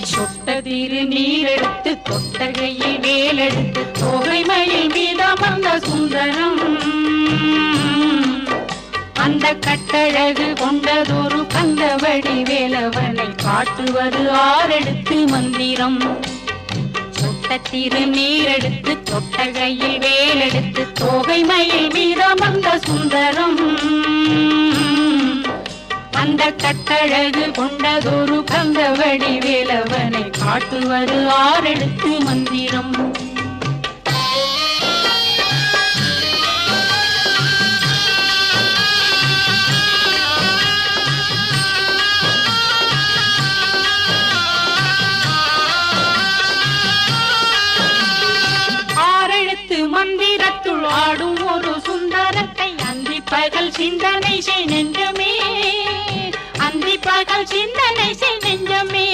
சொட்டதிரு நீரெடுத்து தொட்டகையில் வேலெடுத்து தோகை மயில் மீதமர்ந்த சுந்தரம் அந்த கட்டழகு கொண்டதொரு கந்தவடி வேலவனை காட்டுவது ஆரெடுத்து மந்திரம் சொட்டத்திரு நீரெடுத்து தொட்டகையில் வேலெடுத்து தோகை மயில் மீதமர்ந்த சுந்தரம் அந்த கட்டழகு கொண்டதொரு கந்தவடி வேலவனை காட்டுவது ஆரெடுத்து மந்திரம் மந்திரத்துள் ஆடும் ஒரு சுந்தரத்தை அந்தி பகல் சிந்தனை செய் நெஞ்சமே அந்தி பகல் சிந்தனை செய் நெஞ்சமே